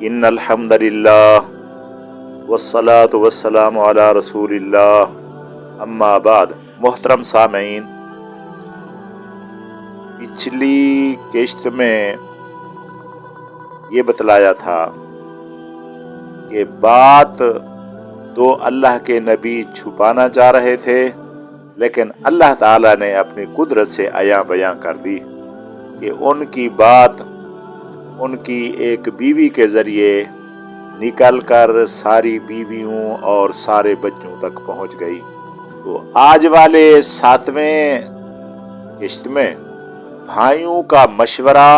इन्नल हम्दुलिल्लाह वस्सलातु वस्सलामु अला रसूलिल्लाह अम्मा बाद। मोहतरम सामीन, पिछली किश्त में ये बतलाया था कि बात तो अल्लाह के नबी छुपाना चाह रहे थे, लेकिन अल्लाह ताला ने अपनी कुदरत से अयां बयां कर दी कि उनकी बात उनकी एक बीवी के जरिए निकल कर सारी बीवियों और सारे बच्चों तक पहुंच गई। तो आज वाले 7वें किश्त में भाइयों का मशवरा,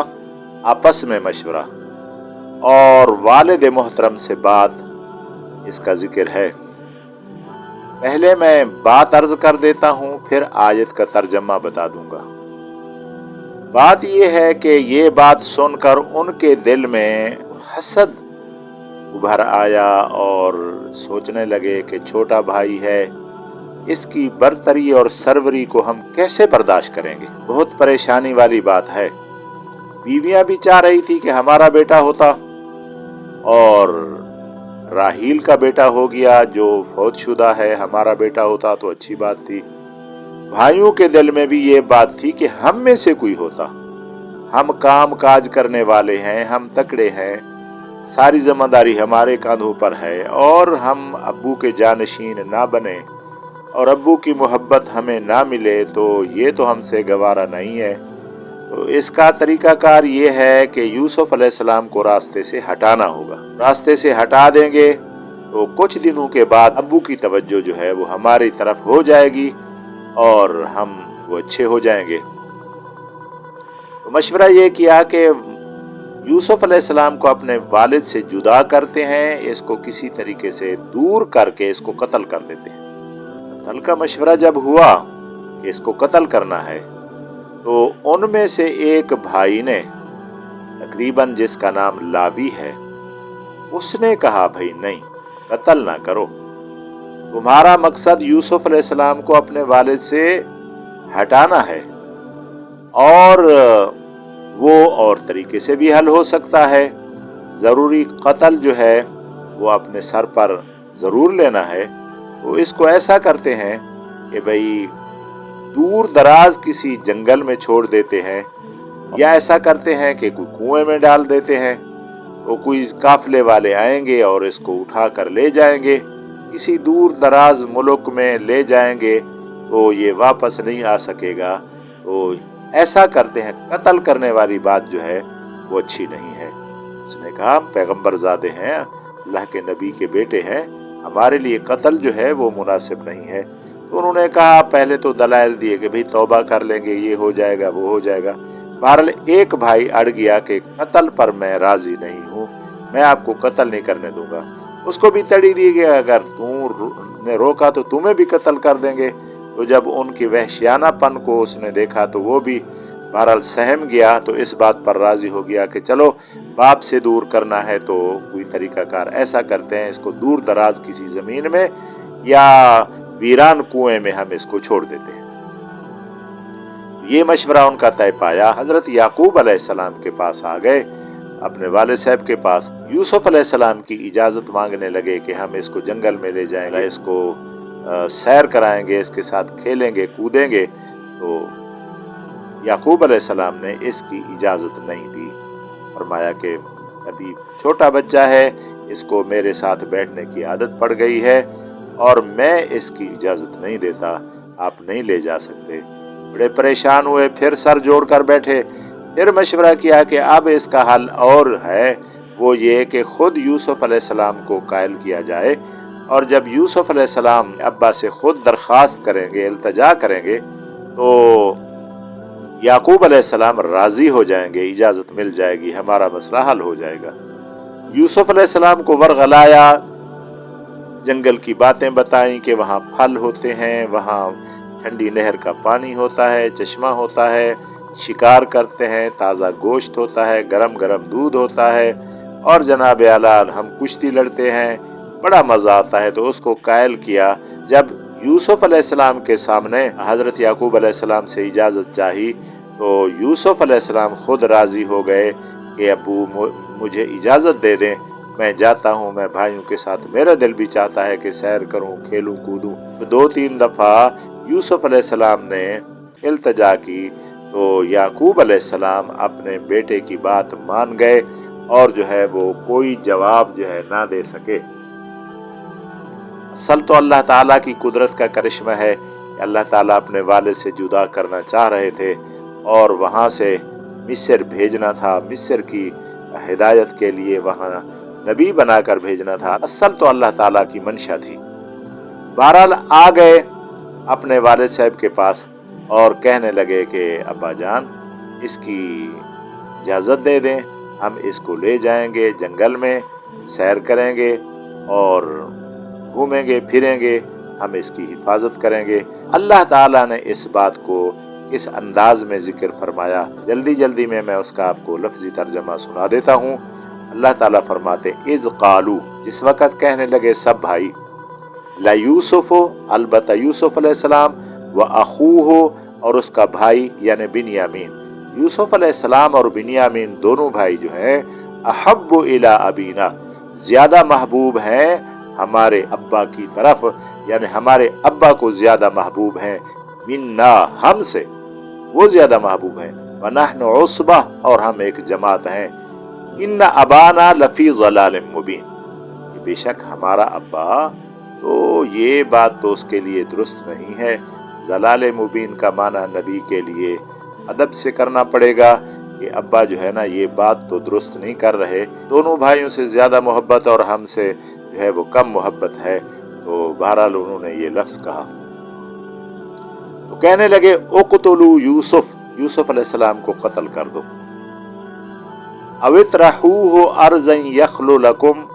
आपस में मशवरा और वालिद मोहतरम से बात, इसका जिक्र है। पहले मैं बात अर्ज कर देता हूं, फिर आयत का तर्जमा बता दूंगा। बात यह है कि ये बात सुनकर उनके दिल में हसद उभर आया और सोचने लगे कि छोटा भाई है, इसकी बरतरी और सरवरी को हम कैसे बर्दाश्त करेंगे। बहुत परेशानी वाली बात है। बीवियां भी चाह रही थी कि हमारा बेटा होता, और राहील का बेटा हो गया जो फौतशुदा है, हमारा बेटा होता तो अच्छी बात थी। भाइयों के दिल में भी ये बात थी कि हम में से कोई होता। हम काम काज करने वाले हैं, हम तकड़े हैं, सारी जिम्मेदारी हमारे कांधों पर है, और हम अब्बू के जानशीन ना बने और अब्बू की मोहब्बत हमें ना मिले तो ये तो हमसे गवारा नहीं है। तो इसका तरीकाकार ये है कि यूसुफ अलैहिस्सलाम को रास्ते से हटाना होगा। रास्ते से हटा देंगे तो कुछ दिनों के बाद अब्बू की तवज्जो जो है वो हमारी तरफ हो जाएगी और हम वो अच्छे हो जाएंगे। तो मशवरा ये किया कि यूसुफ अलैहिस्सलाम को अपने वालिद से जुदा करते हैं, इसको किसी तरीके से दूर करके इसको कत्ल कर देते हैं। कत्ल का मशवरा जब हुआ कि इसको कत्ल करना है, तो उनमें से एक भाई ने, तकरीबन जिसका नाम लावी है, उसने कहा भाई नहीं, कत्ल ना करो, तुम्हारा मकसद यूसुफ अलैहिस्सलाम को अपने वालिद से हटाना है, और वो और तरीके से भी हल हो सकता है। जरूरी कत्ल जो है वो अपने सर पर जरूर लेना है। तो इसको ऐसा करते हैं कि भाई दूर दराज किसी जंगल में छोड़ देते हैं, या ऐसा करते हैं कि कोई कुएं में डाल देते हैं। तो कोई काफले वाले आएंगे और इसको उठा कर ले जाएंगे, किसी दूर दराज मुल्क में ले जाएंगे, तो ये वापस नहीं आ सकेगा। तो ऐसा करते हैं। कत्ल करने वाली बात जो है वो अच्छी नहीं है। उसने कहा हम पैगंबर ज़ादे हैं, अल्लाह के नबी के बेटे हैं, हमारे लिए कत्ल जो है वो मुनासिब नहीं है। तो उन्होंने कहा, पहले तो दलाइल दिए कि भाई तौबा कर लेंगे, ये हो जाएगा, वो हो जाएगा। बहरहाल एक भाई अड़ गया कि कत्ल पर मैं राजी नहीं हूँ, मैं आपको कत्ल नहीं करने दूंगा। उसको भी तड़ी दी गई, अगर तूने रोका तो तुम्हें भी कत्ल कर देंगे। तो जब उनकी वहशियानापन को उसने देखा तो वो भी बहरहाल सहम गया। तो इस बात पर राजी हो गया कि चलो बाप से दूर करना है तो कोई तरीकाकार ऐसा करते हैं, इसको दूर दराज किसी जमीन में या वीरान कुएं में हम इसको छोड़ देते हैं। ये मशवरा उनका तय पाया। हजरत याकूब अलैहिस्सलाम के पास आ गए, अपने वालिद साहब के पास। यूसुफ अलैहिस्सलाम की इजाजत मांगने लगे कि हम इसको जंगल में ले जाएंगे, इसको सैर कराएंगे, इसके साथ खेलेंगे कूदेंगे। तो याकूब अलैहिस्सलाम ने इसकी इजाजत नहीं दी। फरमाया कि अभी छोटा बच्चा है, इसको मेरे साथ बैठने की आदत पड़ गई है और मैं इसकी इजाजत नहीं देता, आप नहीं ले जा सकते। बड़े परेशान हुए, फिर सर जोड़ कर बैठे, फिर मशवरा किया कि अब इसका हल और है, वो ये कि खुद यूसुफ अलैहिस्सलाम को कायल किया जाए, और जब यूसुफ अलैहिस्सलाम अब्बा से खुद दरख्वास्त करेंगे, इल्तजा करेंगे, तो याकूब अलैहिस्सलाम राजी हो जाएंगे, इजाजत मिल जाएगी, हमारा मसला हल हो जाएगा। यूसुफ अलैहिस्सलाम को वर्गलाया, जंगल की बातें बताई कि वहाँ फल होते हैं, वहाँ ठंडी नहर का पानी होता है, चश्मा होता है, शिकार करते हैं, ताज़ा गोश्त होता है, गरम गरम दूध होता है, और जनाब आला हम कुश्ती लड़ते हैं, बड़ा मज़ा आता है। तो उसको कायल किया। जब यूसुफ अलैहिस्सलाम के सामने हज़रत याकूब अलैहिस्सलाम से इजाज़त चाही, तो यूसुफ अलैहिस्सलाम खुद राज़ी हो गए कि अब्बू मुझे इजाज़त दे दें میں جاتا ہوں، میں بھائیوں کے ساتھ، میرا دل بھی چاہتا ہے کہ سیر کروں، کھیلوں کودوں۔ 2-3 دفعہ یوسف علیہ السلام نے التجا کی تو یعقوب علیہ السلام اپنے بیٹے کی بات مان گئے اور جو ہے وہ کوئی جواب جو ہے نہ دے سکے۔ اصل تو اللہ تعالیٰ کی قدرت کا کرشمہ ہے کہ اللہ تعالیٰ اپنے والد سے جدا کرنا چاہ رہے تھے اور وہاں سے مصر بھیجنا تھا، مصر کی ہدایت کے لیے وہاں نبی بنا کر بھیجنا تھا۔ اصل تو اللہ تعالیٰ کی منشا تھی۔ بہرحال آ گئے اپنے والد صاحب کے پاس اور کہنے لگے کہ ابا جان اس کی اجازت دے دیں، ہم اس کو لے جائیں گے جنگل میں، سیر کریں گے اور گھومیں گے پھریں گے، ہم اس کی حفاظت کریں گے۔ اللہ تعالیٰ نے اس بات کو کس انداز میں ذکر فرمایا، جلدی میں اس کا آپ کو لفظی ترجمہ سنا دیتا ہوں۔ اللہ تعالیٰ فرماتے اذ قالو، جس وقت کہنے لگے سب بھائی، لا یوسف، البتہ یوسف علیہ السلام، و اخوہ، اور اس کا بھائی یعنی بنیامین، یوسف علیہ السلام اور بنیامین دونوں بھائی جو ہیں، احب الی ابینا، زیادہ محبوب ہیں ہمارے ابا کی طرف، یعنی ہمارے ابا کو زیادہ محبوب ہیں، منا، ہم سے وہ زیادہ محبوب ہیں، ونحن عصبہ، اور ہم ایک جماعت ہیں، ان ابانا لفی ضلال مبین، بے شک ہمارا ابا تو یہ بات تو اس کے لیے درست نہیں ہے۔ ضلال مبین کا معنی نبی کے لیے ادب سے کرنا پڑے گا کہ ابا جو ہے نا یہ بات تو درست نہیں کر رہے، دونوں بھائیوں سے زیادہ محبت اور ہم سے جو ہے وہ کم محبت ہے، تو بہرحال انہوں نے یہ لفظ کہا۔ تو کہنے لگے اقتلوا یوسف، یوسف علیہ السلام کو قتل کر دو، او اطرحوہ ارضا یخل لکم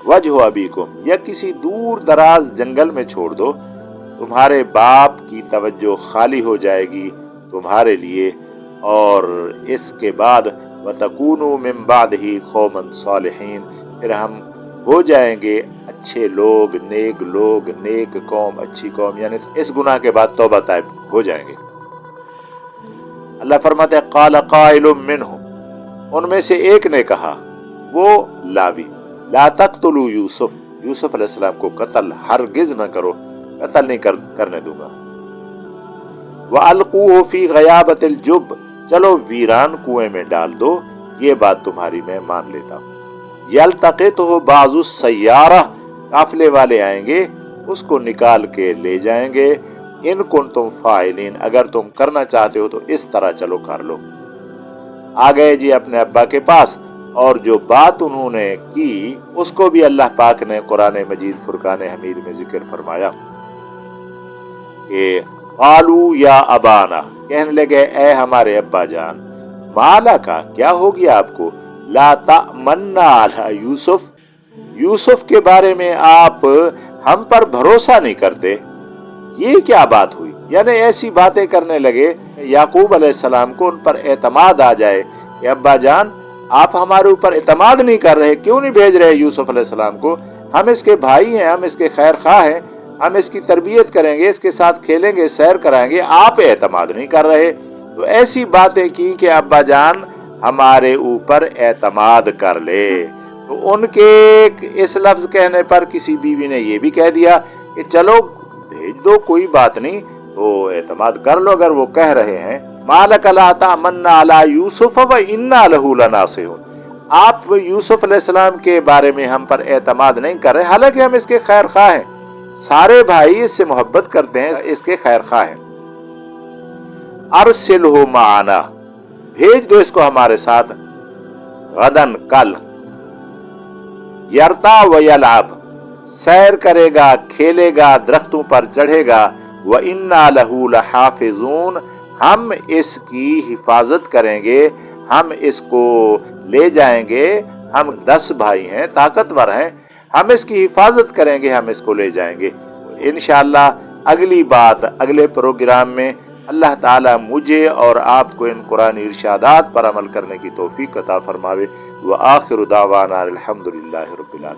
وجہ ابیکم، یا کسی دور دراز جنگل میں چھوڑ دو، تمہارے باپ کی توجہ خالی ہو جائے گی تمہارے لیے، اور اس کے بعد وَتَكُونُوا مِن بَعْدِهِ قَوْمًا صَالِحِينَ، پھر ہم ہو جائیں گے اچھے لوگ، نیک قوم، اچھی قوم، یعنی اس گناہ کے بعد توبہ طائب ہو جائیں گے۔ اللہ فرماتے ہیں قَالَ قَائِلٌ مِّنْهُمْ، ان میں سے ایک نے کہا، وہ لاوی، لا تقتلوا یوسف، یوسف علیہ السلام کو قتل ہرگز نہ کرو، قتل نہیں کرنے دوں گا، وَأَلْقُوهُ فِي غَيَابَةِ الْجُبِّ، چلو ویران کنویں میں ڈال دو، یہ بات تمہاری میں مان لیتا ہوں، یلتقطہ بعض السیارہ، قافلے والے آئیں گے اس کو نکال کے لے جائیں گے، ان کنتم فاعلین، اگر تم کرنا چاہتے ہو تو اس طرح چلو کر لو۔ آ گئے جی اپنے ابا کے پاس، اور جو بات انہوں نے کی اس کو بھی اللہ پاک نے قرآن مجید فرقان حمید میں ذکر فرمایا کہ قالو یا ابانا، کہنے لگے اے ہمارے ابا جان، مالا کا کیا ہو گیا آپ کو، لا تأمنا علی یوسف، یوسف کے بارے میں آپ ہم پر بھروسہ نہیں کرتے، یہ کیا بات ہوئی؟ یعنی ایسی باتیں کرنے لگے یعقوب علیہ السلام کو ان پر اعتماد آ جائے کہ ابا جان آپ ہمارے اوپر اعتماد نہیں کر رہے، کیوں نہیں بھیج رہے یوسف علیہ السلام کو، ہم اس کے بھائی ہیں، ہم اس کے خیر خواہ ہیں، ہم اس کی تربیت کریں گے، اس کے ساتھ کھیلیں گے، سیر کرائیں گے، آپ اعتماد نہیں کر رہے۔ تو ایسی باتیں کی کہ ابا جان ہمارے اوپر اعتماد کر لے۔ تو ان کے اس لفظ کہنے پر کسی بیوی نے یہ بھی کہہ دیا کہ چلو بھیج دو، کوئی بات نہیں، تو اعتماد کر لو اگر وہ کہہ رہے ہیں۔ مالک لا تأمنا علی یوسف وإنا لہ لناصحون، آپ یوسف علیہ السلام کے بارے میں ہم پر اعتماد نہیں کر رہے، حالانکہ ہم اس کے خیر خواہ ہیں، سارے بھائی اس سے محبت کرتے ہیں، اس کے خیر خواہ ہیں۔ ارسلہ معنا، بھیج دو اس کو ہمارے ساتھ، غدن، کل، یرتا و یلعب، سیر کرے گا، کھیلے گا، درختوں پر چڑھے گا، وَإِنَّا لَهُ لَحَافِظُونَ، ہم اس کی حفاظت کریں گے، ہم اس کو لے جائیں گے، ہم 10 بھائی ہیں، طاقتور ہیں، ہم اس کی حفاظت کریں گے، ہم اس کو لے جائیں گے۔ انشاءاللہ اگلی بات اگلے پروگرام میں اللہ تعالیٰ مجھے اور آپ کو ان قرآنی ارشادات پر عمل کرنے کی توفیق عطا فرماوے۔ وآخر دعوانا الحمدللہ رب العالمین۔